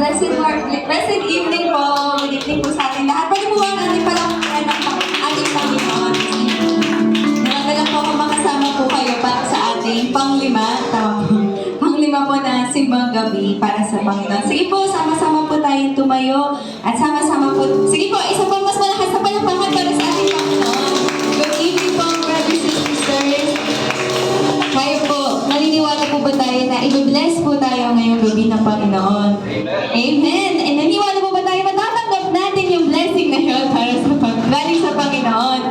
Blessed evening po. Good evening po sa ating lahat. Pwede po ba natin palakpakan ng ating Panginoon? Nagagala po ako makasama po kayo para sa ating panglima. Tama po. Panglima po na simbang gabi para sa Panginoon. Sige po, sama-sama po tayong tumayo. At sama-sama po. Sige po, isa po mas malakas na palakpakan para sa ating Panginoon. Good evening po, brothers and sisters. Kayo po, naniniwala po ba tayo na i-bless po tayo ngayong gabi ng Panginoon? Amen! And naniniwala po ba tayo matatanggap natin yung blessing na yun para sa galing sa Panginoon?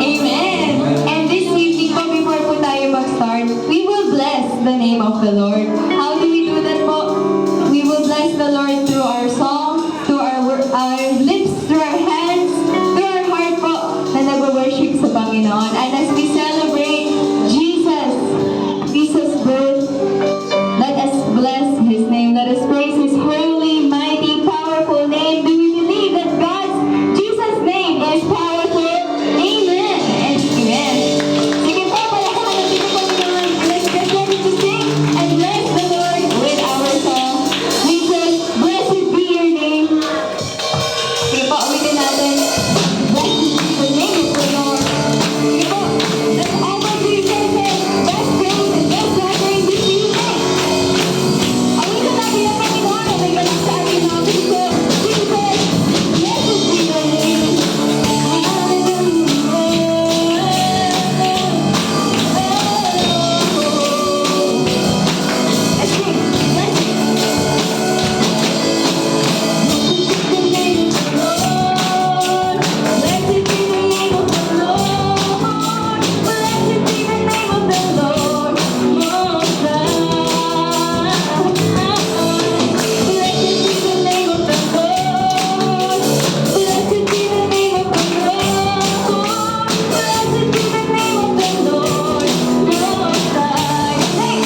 Amen! And this evening po, before po tayo mag-start, we will bless the name of the Lord. How do we do that po? We will bless the Lord through our song, through our lips, through our hands, through our heart po na nag-worship sa Panginoon. And as we celebrate Jesus' birth, let us bless His name. Let us praise His holy, mighty, powerful name. Do we believe that Jesus' name is powerful? Amen and amen. Sige po, palakpakan natin ang Panginoon. Let's get ready to sing and bless the Lord with our song. We say, blessed be your name. Sige po, ulitin natin. Blessed be the name of the Lord. Sige po, let's all go to your faith. Let's praise and let's celebrate this evening. Awitin natin ang Panginoon na may galang sa ating mga puso. Jesus, blessed be your name. Let's sing. Blessed be the name of the Lord. Blessed be the name of the Lord. Blessed be the name of the Lord Most High. Blessed be the name of the Lord. Blessed be the name of the Lord. Blessed be the name of the Lord Most High. Hey!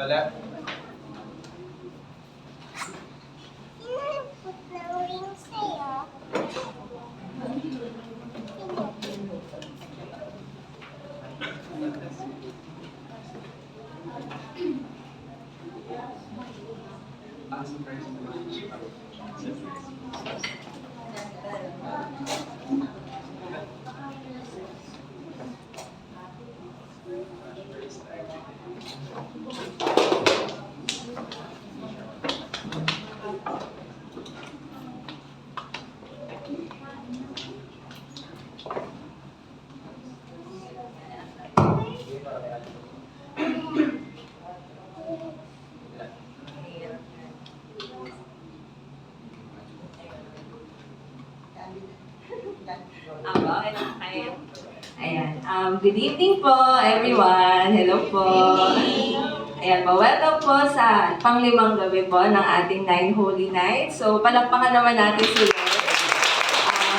left. Put the wings sa'yo. Okay lang kayo. Ayan. Good evening po, everyone. Hello po. Ayan po, welcome po sa panglimang gabi po ng ating 9 Holy Nights. So, palakpakan naman natin si Lord.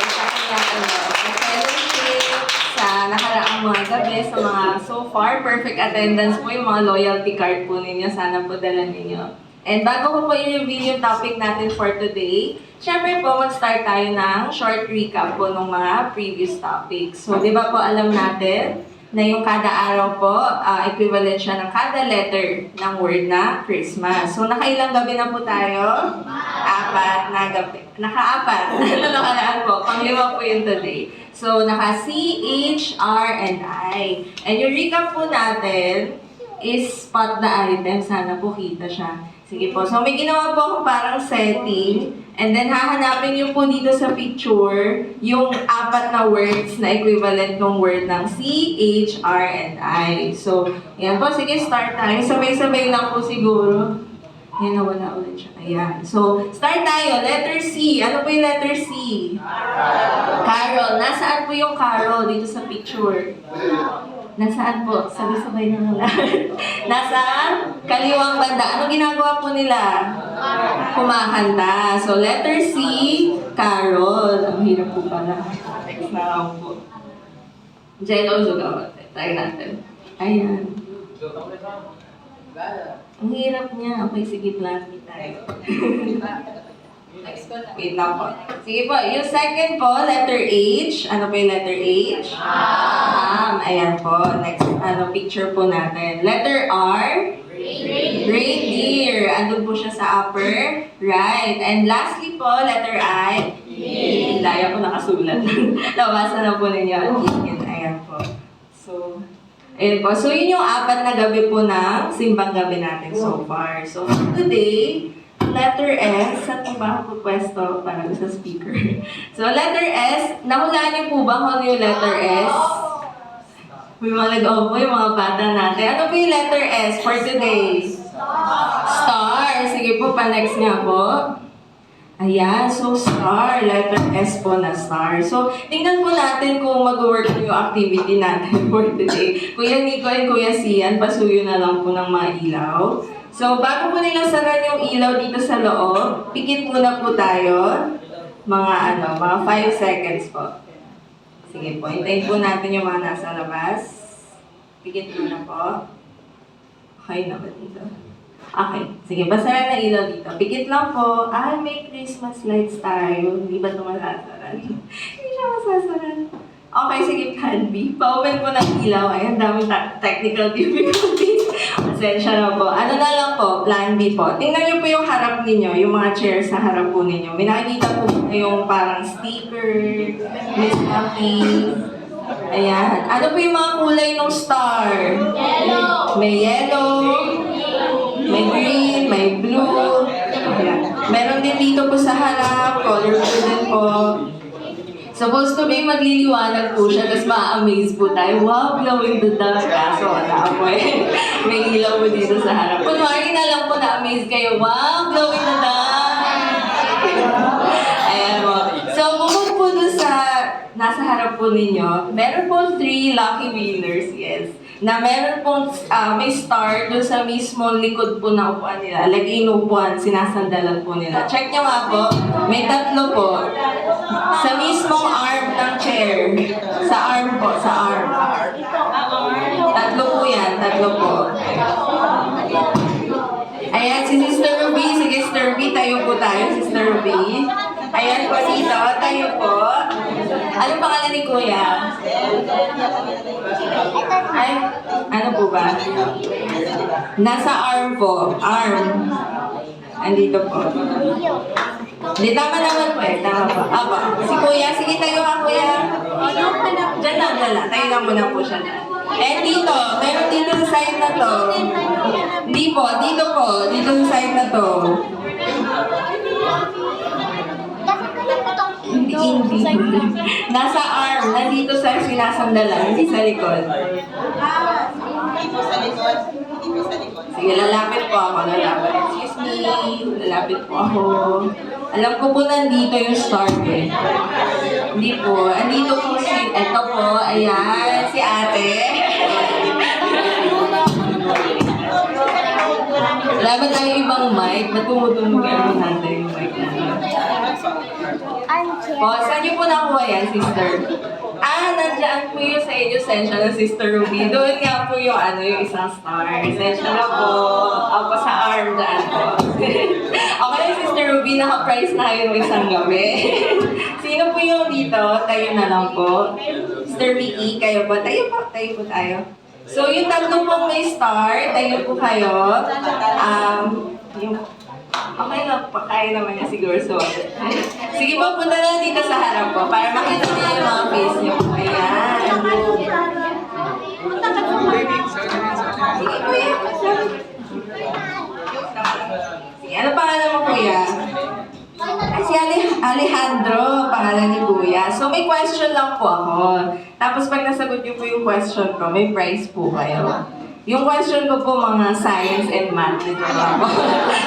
Sa kanyang fellowship, sa nakaraang mga gabi, sa mga so far, perfect attendance po yung mga loyalty card po ninyo. Sana po dala ninyo. And bago ko po i-reveal yung topic natin for today, syempre po mag-start tayo ng short recap po ng mga previous topics. So, di ba po alam natin na yung kada araw po, equivalent siya ng kada letter ng word na Christmas. So, nakailang gabi na po tayo? Apat na gabi. Naka-apat. Nakaraan po. Panglima po yun today. So, naka-C, H, R, and I. And yung recap po natin is spot the item. Sana po kita siya. Sige po. So, may ginawa po akong parang setting. And then, hahanapin niyo po dito sa picture yung apat na words na equivalent ng word ng C, H, R, and I. So, yan po. Sige, start tayo. Sabay-sabay lang po siguro. Yan, nawala ulit siya. Ayan. So, start tayo. Letter C. Ano po yung letter C? Carol. Nasaan po yung Carol dito sa picture? Nasaan po? Sabay-sabay na lang. Nasa kaliwang banda. Ano ginagawa po nila? Kumakanta. So, letter C, Carol. Ang hirap po pala. Next na lang po. Jello, sugaw. Try natin. Ayan. Ang hirap niya. Okay, sige, plan tayo. Wait lang po. Sige po, yung second po, letter H. Ano po yung letter H? Ayan po. Next, picture po natin. Letter R. Reindeer. Andun po siya sa upper right. And lastly po, letter I. Laya ko nakasulat. Labasan na po ninyo. Ayan po. So, ayun po. So, yun yung apat na gabi po ng simbang gabi natin so far. So, today, letter S, saan po ba ako pwesto para sa speaker? So, letter S, nahulaan niyo po ba kung ano yung letter S? May mga nag-opo yung mga bata natin. Ano po yung letter S for today? Star. Sige po, pa-next nga po. Ayan, so star. Letter S po na star. So, tingnan po natin kung mag-work yung activity natin for today. Kuya Nico and Kuya Sian, pasuyo na lang po ng mga ilaw. So, bago po nila saran yung ilaw dito sa loob, pikit muna po tayo. Mga 5 seconds po. Sige po, hintayin po natin yung mga nasa labas. Pikit muna po. Okay na ba dito? Okay, sige, basaran na ilaw dito. Pikit lang po. May Christmas lights tayo. Hindi ba ito masasaran? Hindi siya masasaran. Okay, sige, plan B. Pa-open po ng ilaw. Ayan, daming technical difficulties. Pasensya na po. Ano na lang po, plan B po. Tingnan niyo po yung harap ninyo, yung mga chairs sa harap po ninyo. May nakikita po yung parang sticker, may stuffing. Ayan. Ano po yung mga kulay ng star? Yellow. May yellow, may green, may blue. Ayan. Meron din dito po sa harap, colorful din po. Supposed to be magliliwanag po siya, tapos ma-amaze po tayo. Wow, glow in the dark. Kaso wala po eh. May ilaw po dito sa harap. Kunwari na lang po na-amaze kayo. Wow, glow in the dark. Ayan po. So, bukod po dun sa nasa harap po ninyo, meron po 3 lucky winners, yes. Na meron pong may star doon sa mismo likod po na upuan nila. Like inupuan, sinasandalan po nila. Check nyo nga po, may 3 po. Sa mismong arm ng chair. Sa arm po, sa arm. 3 po yan, 3 po. Ayan, si Sister Ruby. Sige, Sister Ruby, tayo po tayo, Sister Ruby. Ayan po dito, tayo po. Anong pangalan ni Kuya? Ay, ano po ba? Nasa arm po. Arm. Andito po. Hindi, tama naman po eh. Tama po. Aba, si Kuya. Sige, tayo ka, Kuya. Diyan lang, dyan lang. Tayo lang muna po siya. Eh, dito. Meron dito sa side na to. Hindi po. Dito po. Dito sa side na to. Hindi. Nasa arm. Nandito sa sinasandalan. Hindi sa likod. Sige, lalapit po ako. Lalapit. Excuse me. Lalapit po ako. Alam ko po nandito yung star eh. Hindi po. Andito po si... Eto po. Ayan. Si ate. Wala ba tayo ibang mic? Ba't tumutunog ano natin yung mic natin? Po, saan niyo po nakuha yan, sister? Nandiyan po yung sa Essential ng Sister Ruby. Doon nga po yung yung isang star. Essential na po. Ako sa arm daan po. Okay, Sister Ruby, naka-price na yung isang gabi. Sino po yung dito? Tayo na lang po. Sister Vicky, kayo po. Tayo po tayo. So, yung tatlo pong may star, tayo po kayo. Okay na, kaya naman niya siguro. So, sige po, punta na dito sa harap po para makita niyo yung mga face niyo. Ayan. Sige, Kuya. Sige, ano pangalan mo, Kuya? Si Alejandro, pangalan ni Kuya. So, may question lang po ako. Tapos, pag nasagot niyo po yung question ko, may prize po kayo. Yung question ko po, mga science and math. Joke lang po.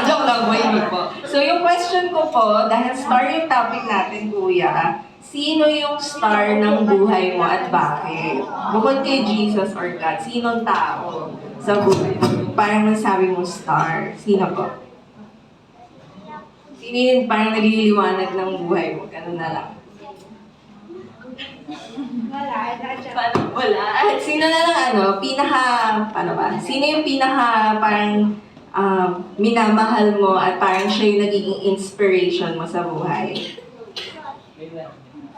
Joke lang po, hindi po. So, yung question ko po, dahil star yung topic natin, Kuya, sino yung star ng buhay mo at bakit? Bukod kay Jesus or God, sinong tao sa buhay mo? Parang nasabi mo star. Sino po? Sino yung parang naliliwanag ng buhay mo? Ganun na lang. Wala. Sino na lang paano ba? Sino yung pinaka parang minamahal mo at parang siya yung nagiging inspiration mo sa buhay?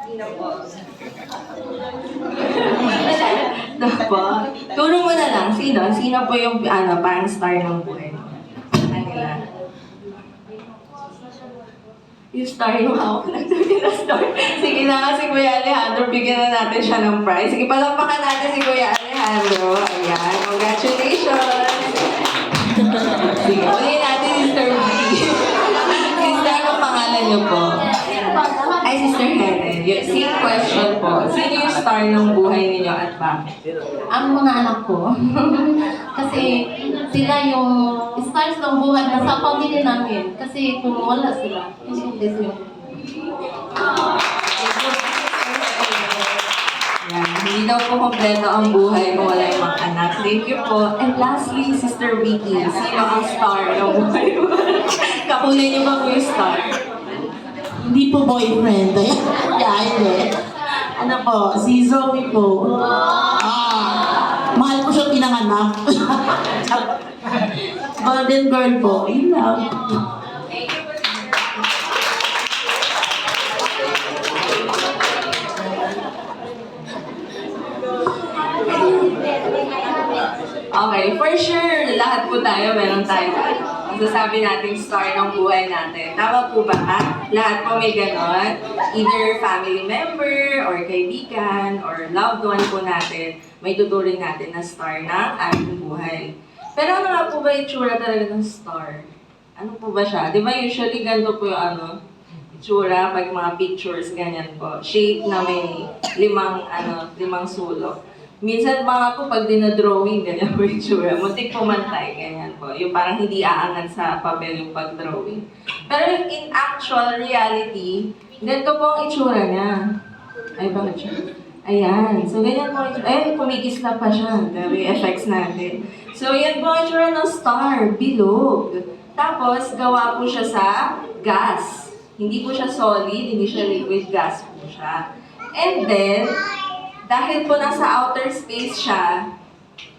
Sino po? Ito po. Turo mo na lang. Sino? Sino po yung parang star ng buhay mo? Kanila. Yung star yung hawak na star. Sige na nga si Kuya Alejandro, bigyan na natin siya ng prize. Sige, palampakan natin si Kuya Alejandro. Ayan, congratulations! Sige, ulihin natin Sister Vicky. Sister, anong pangalan niyo po? Ay, Sister Helen. Same question po. Sino yung star ng buhay ninyo at bakit? Ang mga anak ko. Kasi sila yung stars ng buhay na sa pamilya namin. Kasi kung wala sila, hindi sila. Yan. Hindi daw po kompleto ang buhay kung wala yung mga anak. Thank you po. And lastly, Sister Vicky, sino ang star ng buhay mo? Kakulay niyo ba po yung star? Hindi po boyfriend. Hindi. Ano po, si Zoe po. Mahal ko siya pinanganak. Golden girl po. Yun lang. Okay, for sure, lahat po tayo, meron tayo. Masasabi nating star ng buhay natin. Tama po ba? Lahat po may ganon. Either family member, or kaibigan, or loved one po natin, may tuturing natin na star ng ating buhay. Pero ano nga po ba yung tsura talaga ng star? Ano po ba siya? Di ba usually ganito po yung itsura pag mga pictures, ganyan po. Shape na may limang sulok. Minsan mga po pag dinadrawing, ganyan po yung itsura. Muntik pumantay, ganyan po. Yung parang hindi aangat sa papel yung pag-drawing. Pero in actual reality, ganito po ang itsura niya. Ay, bakit siya? Ayan. So, ganyan po ang itsura. Ayan, kumikislap pa siya. Pero yung effects natin. So, yan po ang itsura ng star. Bilog. Tapos, gawa po siya sa gas. Hindi po siya solid, hindi siya liquid, gas po siya. And then, dahil po nasa outer space siya,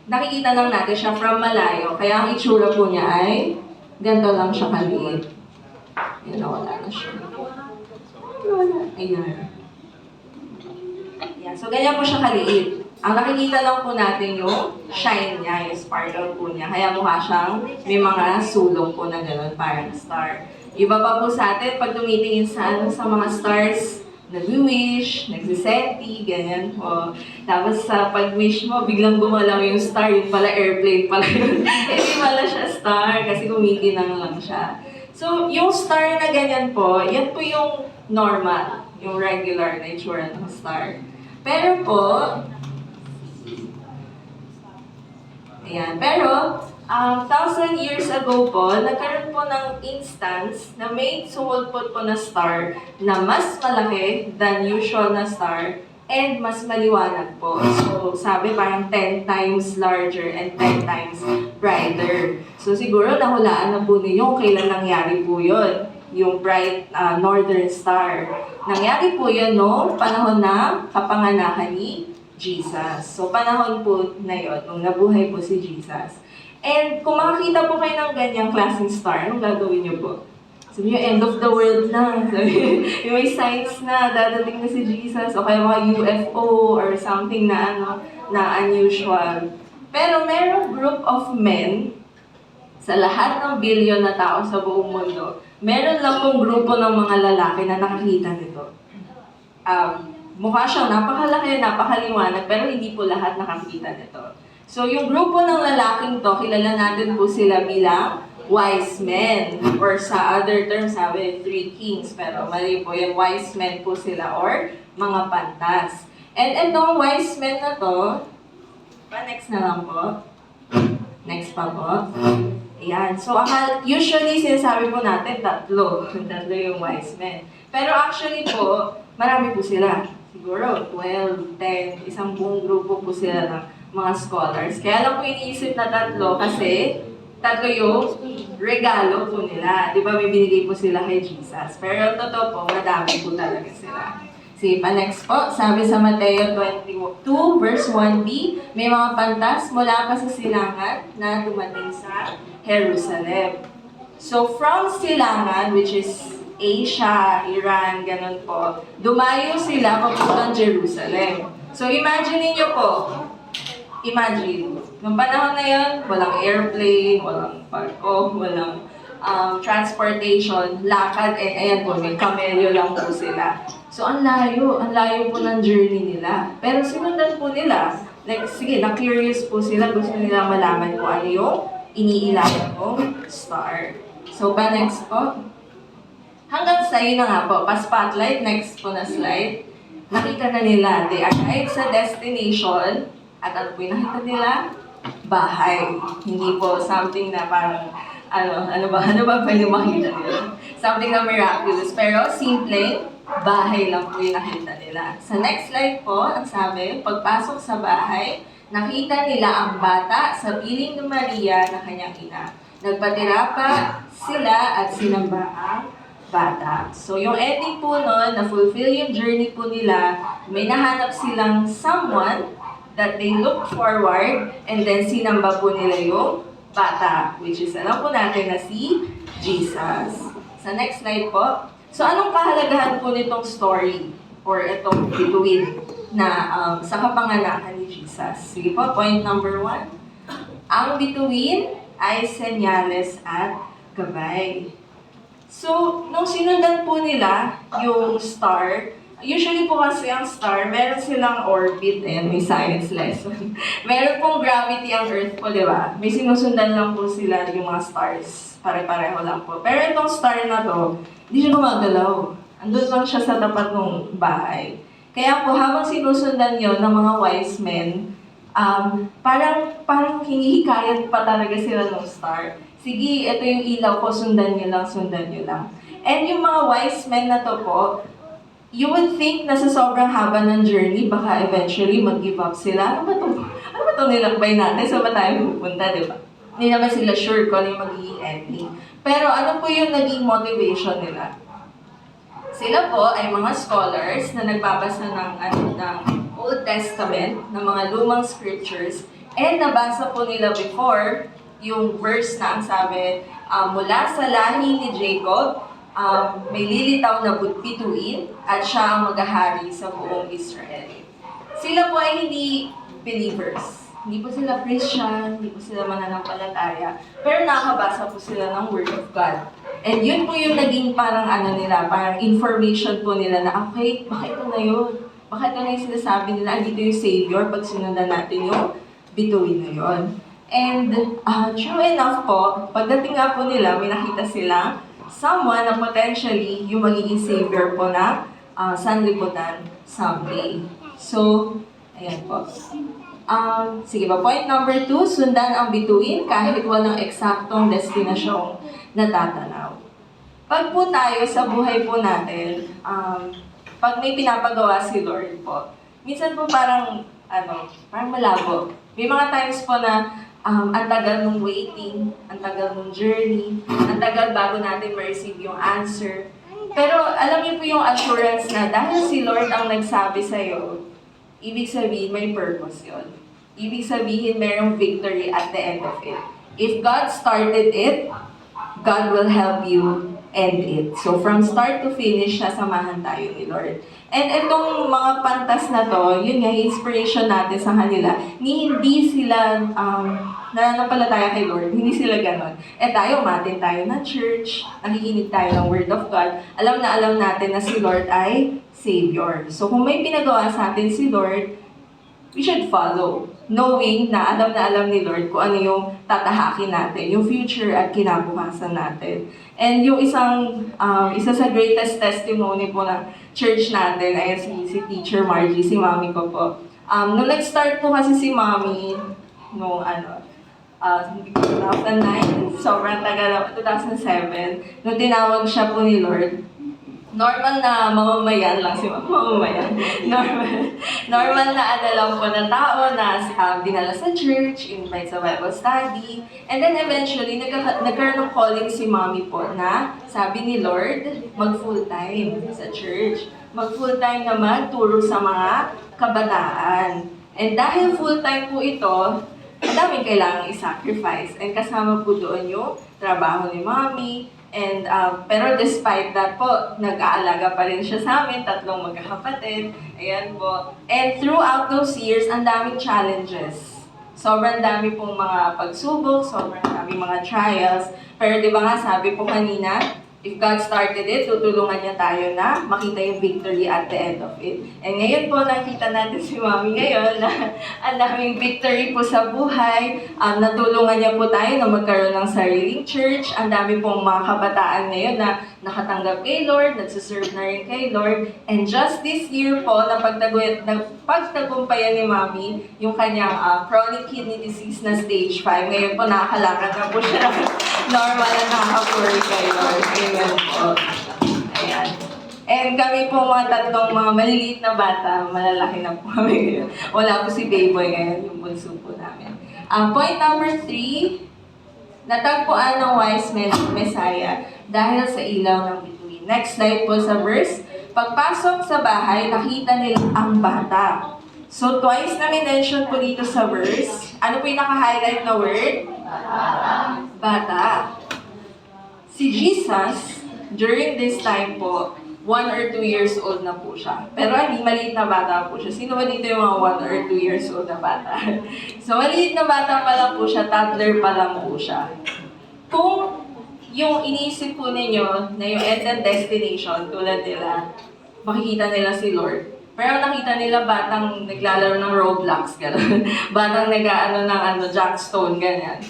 nakikita lang natin siya from malayo. Kaya ang itsura po niya ay Ganito lang siya kaliit. Yan, wala na siya. Wala. Ayan. Ayan. So, ganyan po siya kaliit. Ang nakikita lang po natin yung shine niya, yung sparkle po niya. Kaya mukha siyang may mga sulong po na gano'n, parang star. Iba pa po sa atin, pag tumitingin sa mga stars, nag-wish, nagsisenti, ganyan po. Tapos sa pag-wish mo, biglang gumalaw yung star, yun pala airplane pala yun. Hindi pala siya star, kasi kumikinang lang siya. So, yung star na ganyan po, yan po yung normal, yung regular na itsura ng star. Pero po, ayan, pero 1,000 years ago po, nagkaroon po ng instance na may sumulpot po na star na mas malaki than usual na star and mas maliwanag po. So, sabi parang 10 times larger and 10 times brighter. So, siguro nahulaan na po ninyo kailan nangyari po yun, yung bright northern star. Nangyari po yun noong panahon na kapanganakan ni Jesus. So, panahon po na yun, nung nabuhay po si Jesus. And kung makakita po kayo ng ganyang klaseng star, anong gagawin niyo po? Sabi niyo, end of the world na. Sabi, yung may signs na, dadating na si Jesus, o kaya mga UFO or something na na unusual. Pero merong group of men, sa lahat ng bilyon na tao sa buong mundo, meron lang pong grupo ng mga lalaki na nakakita nito. Mukha siyang napakalaki, napakaliwanag, pero hindi po lahat nakakita nito. So, yung grupo ng lalaking to, kilala natin po sila bilang wise men. Or sa other terms, sabi, 3 kings. Pero mali po yung wise men po sila or mga pantas. And itong wise men na to, next na lang po. Next pa po. Ayan. So, usually sinasabi po natin, tatlo yung wise men. Pero actually po, marami po sila. Siguro, 12, 10, isang buong grupo po sila ng mga scholars. Kaya lang po iniisip na tatlo kasi tatlo yung regalo po nila. Di ba may binigay po sila kay Jesus? Pero totoo po, madami po talaga sila. Sige pa, next po. Sabi sa Mateo 22 verse 1b, may mga pantas mula pa sa silangan na dumating sa Jerusalem. So from silangan, which is Asia, Iran, ganun po, dumayo sila papuntang Jerusalem. So imagine niyo po, nung panahon na yun, walang airplane, walang barko, walang transportation, lakad, ayan po, may kamelyo lang po sila. So ang layo po ng journey nila. Pero sinundan po nila, like, sige, na-curious po sila, gusto nila malaman kung ano yung iniilayan mong star. So, next po. Hanggang sa yun na nga po, pa-spotlight, next po na slide. Nakita na nila, they arrived sa destination, at ano po yung nakita nila? Bahay. Hindi po something na parang, ano ba pwede makita nila? Something na miraculous. Pero simple, bahay lang po yung nakita nila. Sa next slide po, ang sabi, pagpasok sa bahay, nakita nila ang bata sa piling ni Maria na kanyang ina. Nagpatira pa sila at sinamba ang bata. So, yung ending po nun, na-fulfill yung journey po nila, may nahanap silang someone that they look forward, and then sinamba po nila yung bata, which is alam po natin na si Jesus. Sa next slide po. So, anong kahalagahan po nitong story or itong bituin na sa kapanganakan ni Jesus? Sige po, point number 1. Ang bituin ay senyales at gabay. So, nung sinundan po nila yung star, usually po kasi ang star, meron silang orbit, may science lesson. Meron pong gravity ang Earth po, di ba? May sinusundan lang po sila yung mga stars. Pare-pareho lang po. Pero itong star na to, hindi siya gumagalaw. Andun lang siya sa tapat ng bahay. Kaya po, habang sinusundan yon ng mga wise men, parang hinihikayat pa talaga sila ng star. Sige, ito yung ilaw ko, sundan nyo lang. And yung mga wise men na to po, you would think na sa sobrang haba ng journey, baka eventually mag-give up sila. Ano ba itong nilakbay natin? Saan ba tayo pupunta, di ba? Hindi naman sila sure kung ano yung magiging ending. Pero ano po yung naging motivation nila? Sila po ay mga scholars na nagbabasa ng Old Testament, ng mga lumang scriptures, and nabasa po nila before yung verse na ang sabi, mula sa lahi ni Jacob, may lilitaw na bituin at siya ang maghahari sa buong Israel. Sila po ay hindi believers. Hindi po sila Christian, hindi po sila mananampalataya, pero nakakabasa po sila ng Word of God. And yun po yung naging parang nila, parang information po nila na, okay, baka ito na yun. Baka ito na yung sinasabi nila, andito yung Savior, pag sinundan natin yung bituin na yun. And true enough po, pagdating nga po nila, may nakita sila someone na potentially yung magiging Savior po na sanlibutan someday. So, ayan po. Sige ba, point number 2, sundan ang bituin kahit walang eksaktong destinasyong natatanaw. Pag po tayo sa buhay po natin, pag may pinapagawa si Lord po, minsan po parang malabo. May mga times po na ang tagal ng waiting, ang tagal ng journey, ang tagal bago natin ma-receive yung answer. Pero alam niyo po yung assurance na dahil si Lord ang nagsabi sa'yo, ibig sabihin may purpose yun. Ibig sabihin mayroong victory at the end of it. If God started it, God will help you end it. So from start to finish, sasamahan tayo ni Lord. And itong mga pantas na to, yun nga, inspiration natin sa kanila, hindi sila nananampalataya kay Lord, hindi sila ganon. Tayo, umatin tayo ng church, nakikinig tayo ng Word of God, alam na alam natin na si Lord ay Savior. So kung may pinagawa sa atin si Lord, we should follow, knowing na alam ni Lord kung ano yung tatahakin natin, yung future at kinabukasan natin. And yung isa sa greatest testimony po ng church natin ay si Teacher Margie, si Mami ko po. Nung nag-start po kasi si Mami, nung 2009, sobrang tagal, 2007, nung tinawag siya po ni Lord, normal na mamamayan lang si mamamayan. Normal na lang po na tao na dinala sa church, invite sa Bible study. And then eventually, nagkaroon ng calling si Mommy po na sabi ni Lord, mag-full-time sa church. Mag-full-time na magturo sa mga kabataan. And dahil full-time po ito, ang daming kailangang i-sacrifice. And kasama po doon yung trabaho ni Mommy. And pero despite that po, nag-aalaga pa rin siya sa amin, 3 magkakapatid. Ayan po. And throughout those years, ang daming challenges. Sobrang dami pong mga pagsubok, sobrang dami mga trials. Pero di ba nga sabi po kanina, if God started it, tutulungan niya tayo na makita yung victory at the end of it. And ngayon po, nakita natin si Mami ngayon na ang daming victory po sa buhay. Natulungan niya po tayo na magkaroon ng sariling church. Ang dami pong mga kabataan ngayon na nakatanggap kay Lord, nagsuserve na rin kay Lord. And just this year po, pagtagumpayan ni Mami yung kanyang chronic kidney disease na stage 5. Ngayon po, nakakalakad na po siya normal na nakaka-pray kay Lord. Amen po. Ayan. And kami po mga 3 mga maliliit na bata, malalaki na po kami ngayon. Wala po si Bayboy ngayon, yung bunso po namin. Point number 3, natagpuan ng wise men ang Messiah dahil sa ilaw ng bituin. Next slide po sa verse. Pagpasok sa bahay, nakita nila ang bata. So twice na mention po dito sa verse. Ano po yung naka-highlight na word? Bata. Si Jesus, during this time po, 1 or 2 years old na po siya. Pero hindi, maliit na bata po siya. Sino ba dito yung mga 1 or 2 years old na bata? So, maliit na bata pa lang po siya, toddler pa lang po siya. Kung yung iniisip po ninyo na yung end and destination, tulad nila, makikita nila si Lord. Pero nakita nila batang naglalaro ng Roblox, gano'n. Batang nag-ano ng Jackstone, ganyan.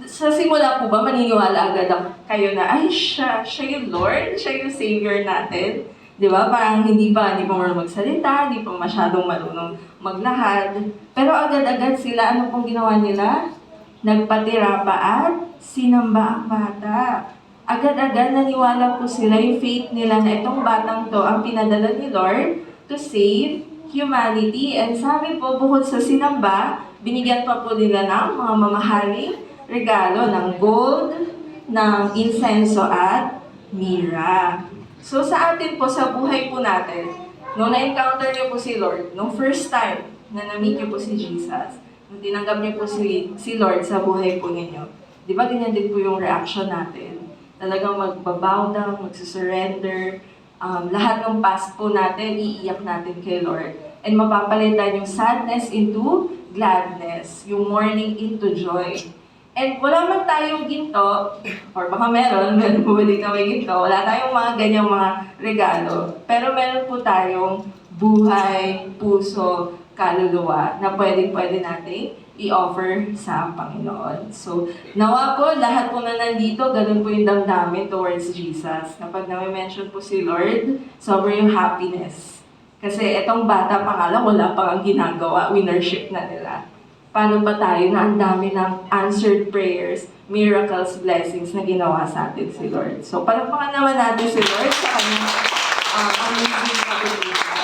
Sa simula po ba, maniniwala agad kayo na, ay, siya yung Lord, siya yung Savior natin. Di ba? Parang hindi pa marunong magsalita, hindi pa masyadong marunong maglahad. Pero agad-agad sila, ano pong ginawa nila? Nagpatira pa at sinamba ang bata. Agad-agad naniwala po sila yung faith nila na itong batang to ang pinadala ni Lord to save humanity. And sabi po, bukod sa sinamba, binigyan pa po nila ng mga mamahaling regalo ng gold, ng insenso at myrrh. So sa atin po, sa buhay po natin, nung na-encounter niyo po si Lord, nung first time na na-meet niyo po si Jesus, nung tinanggap niyo po si Lord sa buhay po ninyo, di ba ganyan din po yung reaction natin? Talagang magbabow down, magsusurrender, lahat ng past po natin, iiyak natin kay Lord. And mapapalitan yung sadness into gladness, yung mourning into joy. And wala man tayong ginto, or baka meron bumili kami ginto, wala tayong mga ganyang mga regalo. Pero meron po tayong buhay, puso, kaluluwa na pwede nating i-offer sa Panginoon. So, nawa po, lahat po na nandito, ganun po yung damdamin towards Jesus. Kapag na-mention po si Lord, sobrang yung happiness. Kasi itong bata pa nga lang, wala pang ang ginagawa, winnership na nila. Paano ba tayo na ang dami ng answered prayers, miracles, blessings na ginawa sa atin si Lord. So, palakpakan naman natin si Lord sa kanyang amazing kabutihan.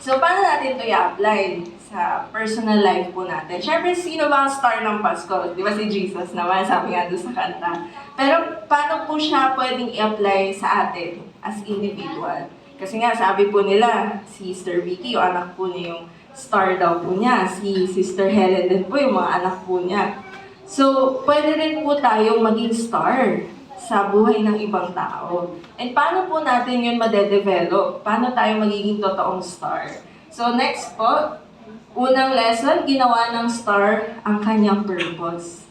So, paano natin ito i-apply sa personal life po natin? Siyempre, sino ba ang star ng Pasko? Di ba si Jesus naman, sabi nga doon sa kanta. Pero, paano po siya pwedeng i-apply sa atin as individual? Kasi nga, sabi po nila, si Sister Vicky, yung anak po niya yung star daw po niya. Si Sister Helen din po, yung mga anak po niya. So, pwede rin po tayong maging star sa buhay ng ibang tao. And paano po natin yun madedevelop? Paano tayo magiging totoong star? So, next po, unang lesson, ginawa ng star ang kanyang purpose.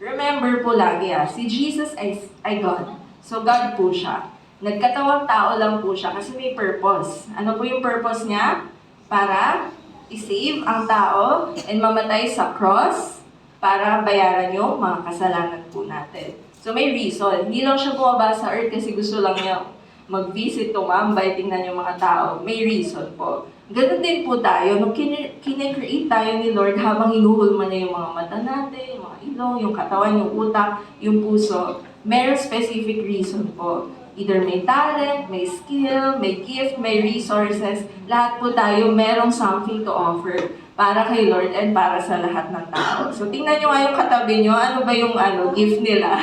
Remember po lagi si Jesus ay God. So, God po siya. Nagkatawang tao lang po siya kasi may purpose. Ano po yung purpose niya? Para i-save ang tao and mamatay sa cross para bayaran yung mga kasalanan po natin. So may reason. Hindi lang siya bumaba sa earth kasi gusto lang niya mag-visit, tumambay, tingnan yung mga tao. May reason po. Ganun din po tayo. Nung kine-create tayo ni Lord habang hinuhulma niya yung mga mata natin, yung mga ilong, yung katawan, yung utak, yung puso, may specific reason po. Either may talent, may skill, may gift, may resources. Lahat po tayo merong something to offer para kay Lord and para sa lahat ng tao. So tingnan nyo nga yung katabi nyo, ano ba yung gift nila?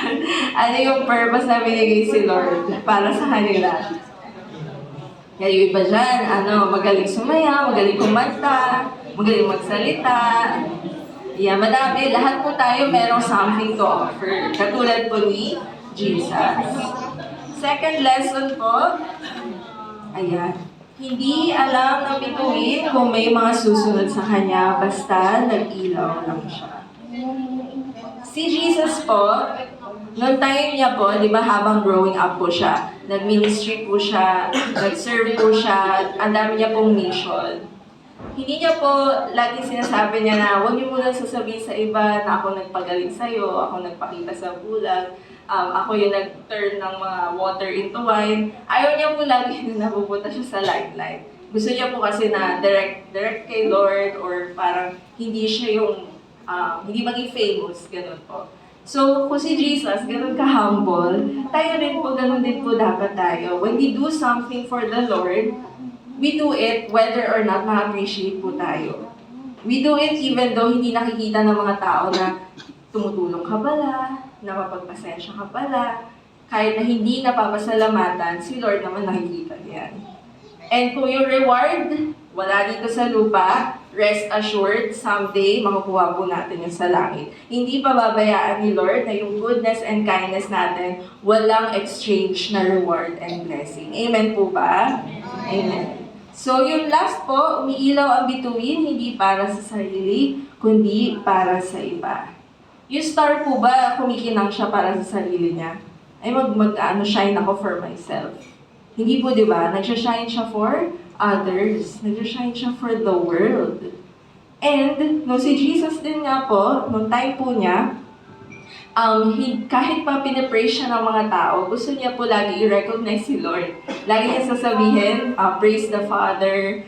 Ano yung purpose na binigay si Lord para sa kanila? Kaya yung iba dyan, magaling sumaya, magaling kumanta, magaling magsalita. Yeah, madami. Lahat po tayo merong something to offer. Katulad po ni Jesus. Second lesson po, ayan. Hindi alam ng bituin kung may mga susunod sa kanya, basta nag-ilaw lang siya. Si Jesus po, noong time niya po, di ba habang growing up po siya, nag-ministry po siya, nag-serve po siya, ang dami niya pong mission. Hindi niya po laging sinasabi niya na huwag niyo muna sasabihin sa iba na ako nagpagaling sa'yo, ako nagpakita sa bulag, ako yung nag-turn ng mga water into wine. Ayaw niya po lagi na napupunta siya sa limelight. Gusto niya po kasi na direct kay Lord or parang hindi siya yung, hindi maging famous, ganun po. So, kung si Jesus, ganun ka-humble, tayo rin po, ganun din po dapat tayo. When we do something for the Lord, we do it whether or not ma-appreciate po tayo. We do it even though hindi nakikita ng mga tao na tumutulong ka pala, na mapagpasensya ka pala, kahit na hindi napapasalamatan, si Lord naman nakikita niyan. And kung yung reward, wala dito sa lupa, rest assured, someday, makukuha po natin yung sa langit. Hindi pa babayaan ni Lord na yung goodness and kindness natin, walang exchange na reward and blessing. Amen po ba? Amen. So yung last po, umiilaw ang bituin, hindi para sa sarili, kundi para sa iba. Yung star po ba, kumikinang siya para sa sarili niya? Ay shine ako for myself. Hindi po, di ba? Nagsashine siya for others. Nagsashine siya for the world. And, si Jesus din nga po, nung time po niya, kahit pa pinapraise siya ng mga tao, gusto niya po lagi i-recognize si Lord. Lagi niya sasabihin, praise the Father,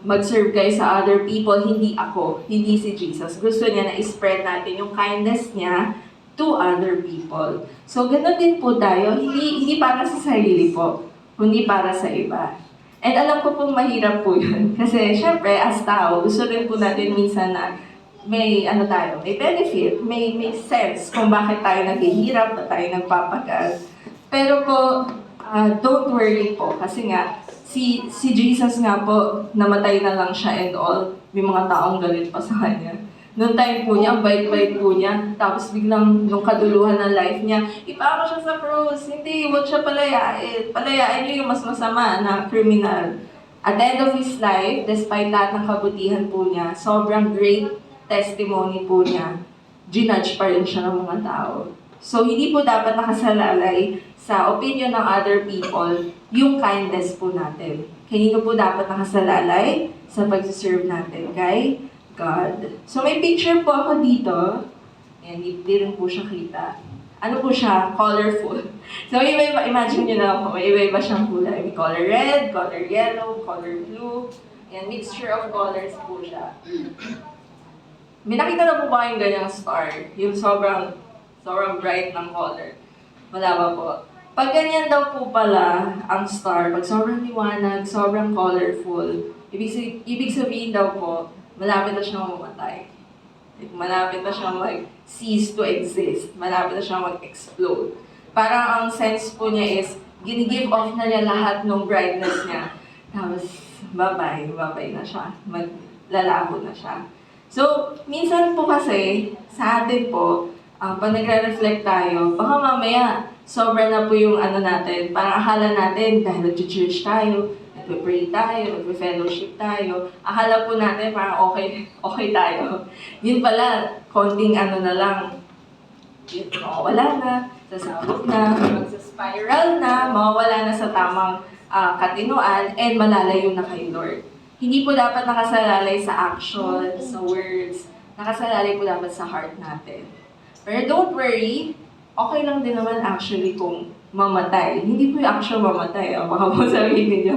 mag-serve kayo sa other people, hindi ako, hindi si Jesus. Gusto niya na i-spread natin yung kindness niya to other people. So, ganun din po tayo, hindi para sa sarili po, kundi para sa iba. And alam ko pong mahirap po yun. Kasi, syempre, as tao, gusto rin po natin minsan na may may benefit, may sense kung bakit tayo naghihirap, na tayo nagpapagal. Pero po, don't worry po, kasi nga, si Jesus nga po, namatay na lang siya and all, may mga taong galit pa sa kanya. Noong time po niya, ang bait-bait po niya. Tapos biglang, nung kaduluhan ng life niya, ipako siya sa cross. Hindi, huwag siya palayain. Palayain niyo yung mas masama na kriminal. At the end of his life, despite lahat ng kabutihan po niya, sobrang great testimony po niya, ginudge pa rin siya ng mga tao. So, hindi po dapat nakasalalay sa opinion ng other people yung kindness po natin. Kanino po dapat nakasalalay sa pag-serve natin? Kay God. So, may picture po ako dito. Ayan, hindi rin po siya kita. Ano po siya? Colorful. So, iba-iba, imagine nyo na po, may iba-iba siyang kulay. May color red, color yellow, color blue. Ayan, mixture of colors po siya. May nakita na po ba kayong ganyang star? Yung sobrang bright ng color. Wala ba po? Pag ganyan daw po pala ang star, pag sobrang liwanag, sobrang colorful, ibig sabihin daw po, malapit na siyang mamatay. Like, malapit na siyang cease to exist. Malapit na siyang mag-explode. Parang ang sense po niya is, gini-give off na niya lahat ng brightness niya. Tapos, bye-bye na siya. Maglalaho na siya. So, minsan po kasi, sa atin po, pag nagre-reflect tayo, baka mamaya, sobra na po yung natin. Parang akala natin, dahil nag-church tayo, nagpe-pray tayo, nagpe-fellowship tayo, akala po natin parang okay tayo. Yun pala, konting na lang, yun, mawawala na, sasabog na, magsa-spiral na, mawawala na sa tamang katinuan, and malalayo na kay Lord. Hindi po dapat nakasalalay sa action, sa words, nakasalalay po dapat sa heart natin. Pero don't worry, okay lang din naman actually kung mamatay. Hindi po yung actual mamatay, baka po sabihin ninyo,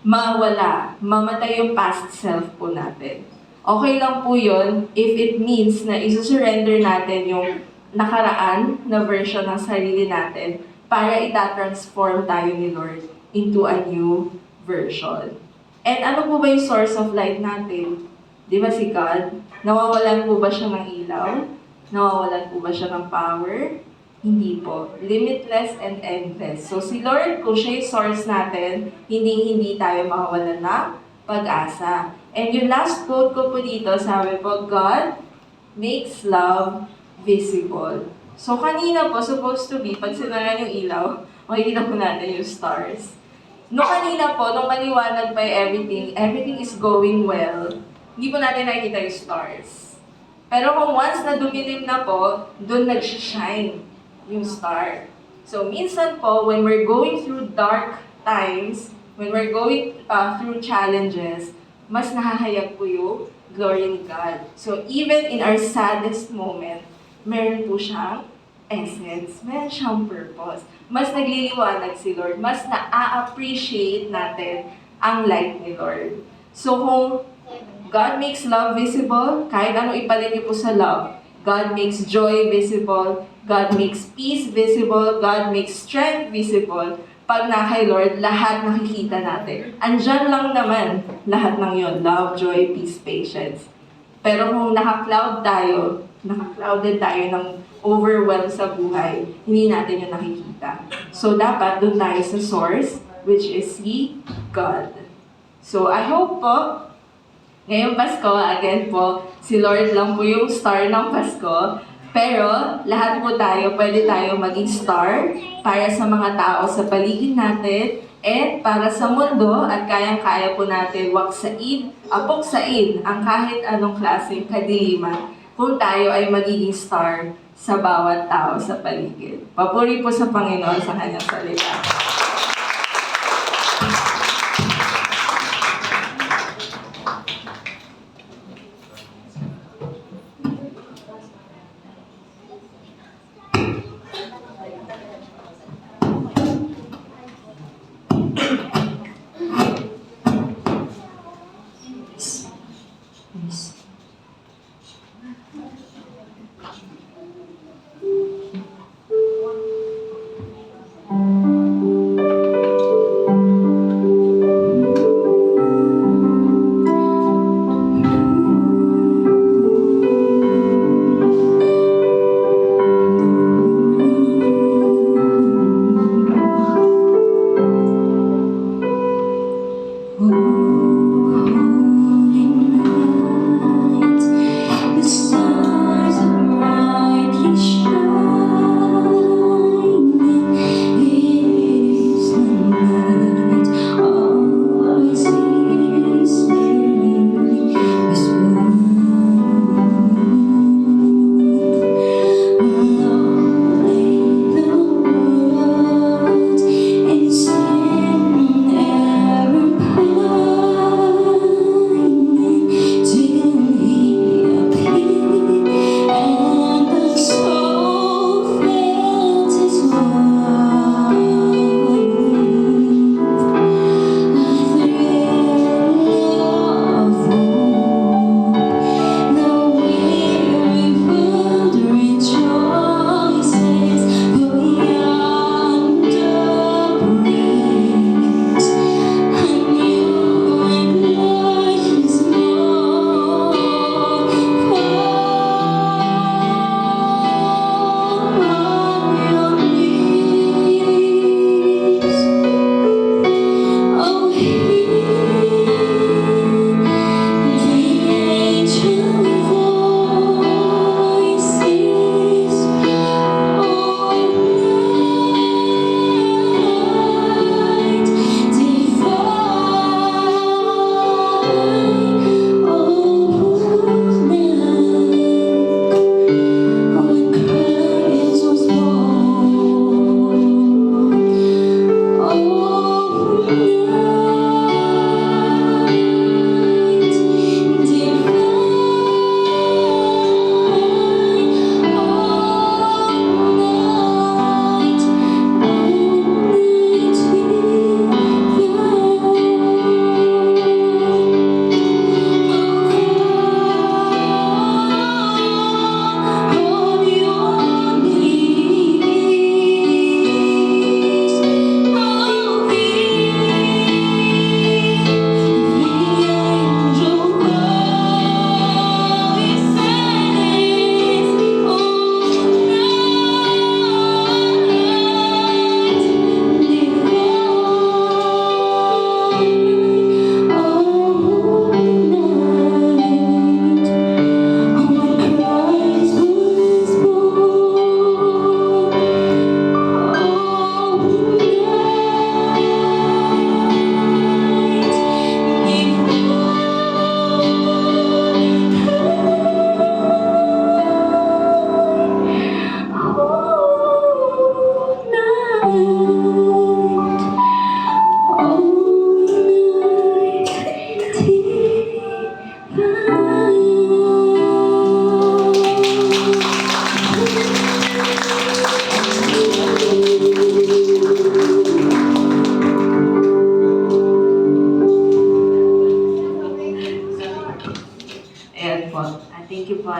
mawala, mamatay yung past self po natin. Okay lang po yun if it means na isusurrender natin yung nakaraan na version ng sarili natin para itatransform tayo ni Lord into a new version. And ano po ba yung source of light natin? Di ba si God? Nawawalan po ba siya ng ilaw? Nawawalan po ba siya ng power? Hindi po. Limitless and endless. So si Lord, kung siya yung source natin, hindi tayo makawalan ng pag-asa. And yung last quote ko po dito, sabi po, God makes love visible. So kanina po, supposed to be, pag sinaran yung ilaw, makikita po natin yung stars. No kanina po, nung maliwanag pa everything is going well, hindi po natin nakikita yung stars. Pero kung once na dumilim na po, doon nag-shine yung star. So minsan po, when we're going through dark times, when we're going through challenges, mas nakahayag po yung glory ni God. So even in our saddest moment, meron po siyang essence, meron siyang purpose. Mas nagliliwanag si Lord, mas na-appreciate natin ang light ni Lord. So kung God makes love visible, kahit ano ipalit niyo po sa love, God makes joy visible, God makes peace visible, God makes strength visible. Pag na kay Lord, lahat nakikita natin. Andyan lang naman lahat ng yon, love, joy, peace, patience. Pero kung naka-clouded tayo ng overwhelmed sa buhay, hindi natin yun nakikita. So dapat doon tayo sa source, which is si God. So I hope po, ngayong Pasko, again po, si Lord lang po yung star ng Pasko. Pero lahat po tayo, pwede tayo maging star para sa mga tao sa paligid natin and para sa mundo at kayang-kaya po natin puksain ang kahit anong klaseng kadiliman kung tayo ay magiging star sa bawat tao sa paligid. Papuri po sa Panginoon sa kanyang salita.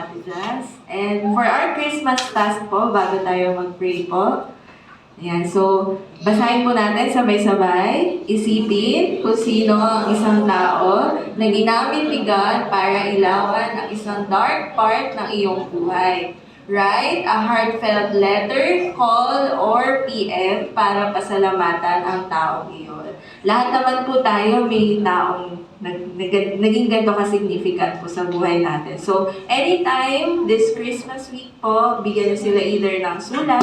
Ate Jazz. And for our Christmas task po, bago tayo mag-pray po, ayan, so basahin po natin sabay-sabay, isipin kung sino ang isang tao na ginamit ni God para ilawan ang isang dark part ng iyong buhay. Write a heartfelt letter, call, or PM para pasalamatan ang taong iyon. Lahat naman po tayo may taong naging ganito ka-significant po sa buhay natin. So, anytime this Christmas week po, bigyan niyo sila either ng sulat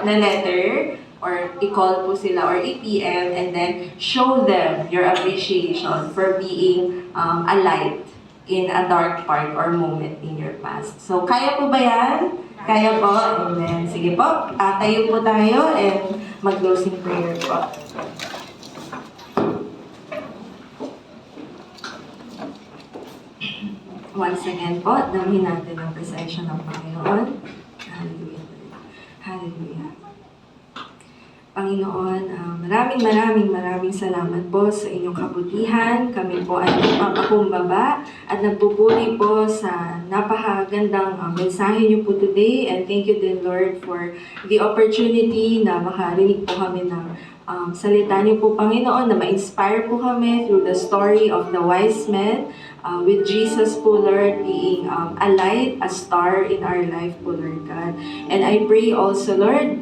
na letter, or i-call po sila, or i-PM, and then show them your appreciation for being a light in a dark part or moment in your past. So, kaya po ba yan? Kaya po? Amen. Sige po, tayo po tayo and mag-closing prayer po. Once again po, damhin natin ang presensya ng Panginoon. Hallelujah. Hallelujah. Panginoon, maraming salamat po sa inyong kabutihan. Kami po ay nagpapakumbaba at nagpupuri po sa napakagandang mensahe niyo po today. And thank you din, Lord, for the opportunity na makarinig po kami ng salita niyo po, Panginoon, na ma-inspire po kami through the story of the wise men, with Jesus po, Lord, being a light, a star in our life po, Lord God. And I pray also, Lord,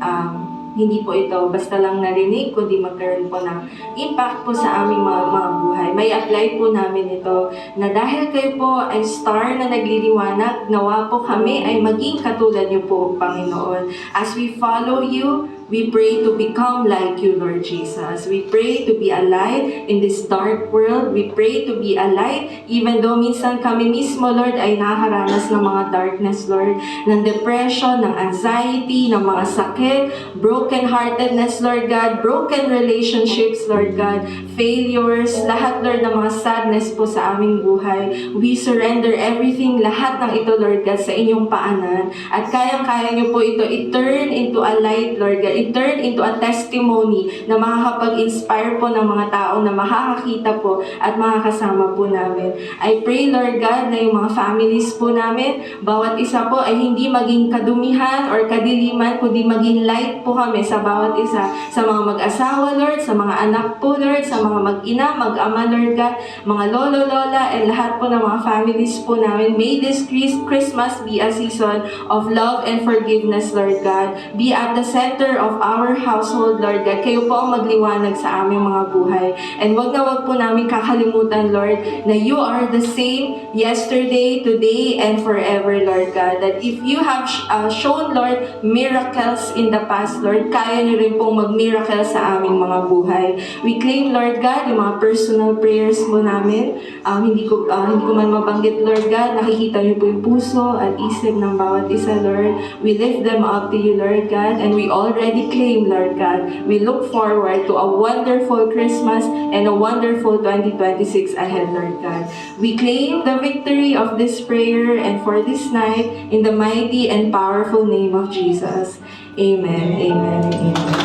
hindi po ito basta lang narinig, kundi magkaroon po ng impact po sa aming mga buhay. May apply po namin ito na dahil kayo po ay star na nagliliwanag, nawa po kami ay maging katulad niyo po, Panginoon. As we follow you, we pray to become like you, Lord Jesus. We pray to be a light in this dark world. We pray to be a light even though minsan kami mismo, Lord, ay nakakaranas ng mga darkness, Lord, ng depression, ng anxiety, ng mga sakit, broken-heartedness, Lord God, broken relationships, Lord God, failures, lahat, Lord, ng mga sadness po sa aming buhay. We surrender everything, lahat ng ito, Lord God, sa inyong paanan. At kayang-kaya niyo po ito i-turn into a light, Lord God, i-turn into a testimony na makakapag-inspire po ng mga tao na makakakita po at makakasama po namin. I pray, Lord God, na yung mga families po namin, bawat isa po ay hindi maging kadumihan or kadiliman, kundi maging light po kami sa bawat isa, sa mga mag-asawa, Lord, sa mga anak po, Lord, sa mga mag-ina, mag-ama, Lord God, mga lolo, lola, and lahat po ng mga families po namin. May this Christmas be a season of love and forgiveness, Lord God. Be at the center of our household, Lord God. Kayo po ang magliwanag sa aming mga buhay. And wag na wag po namin kakalimutan, Lord, na you are the same yesterday, today, and forever, Lord God. That if you have shown, Lord, miracles in the past, Lord, kaya niyo rin pong mag-miracle sa aming mga buhay. We claim, Lord God, yung mga personal prayers mo namin. Hindi ko man mabanggit, Lord God, nakikita niyo po yung puso at isip ng bawat isa, Lord. We lift them up to you, Lord God, and we already claim, Lord God. We look forward to a wonderful Christmas and a wonderful 2026 ahead, Lord God. We claim the victory of this prayer and for this night in the mighty and powerful name of Jesus. Amen, amen, amen.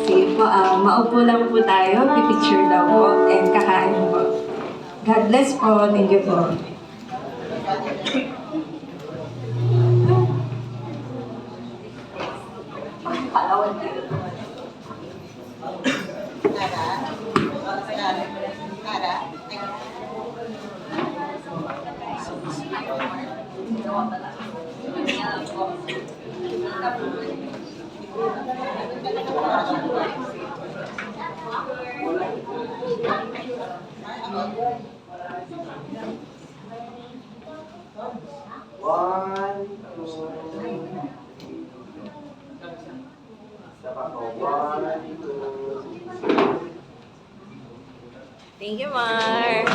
Sige po, maupo lang po tayo, pipicture daw po, and kakain po. God bless po, thank you po. One, two, dapat po. One, two, Thank you, Mar.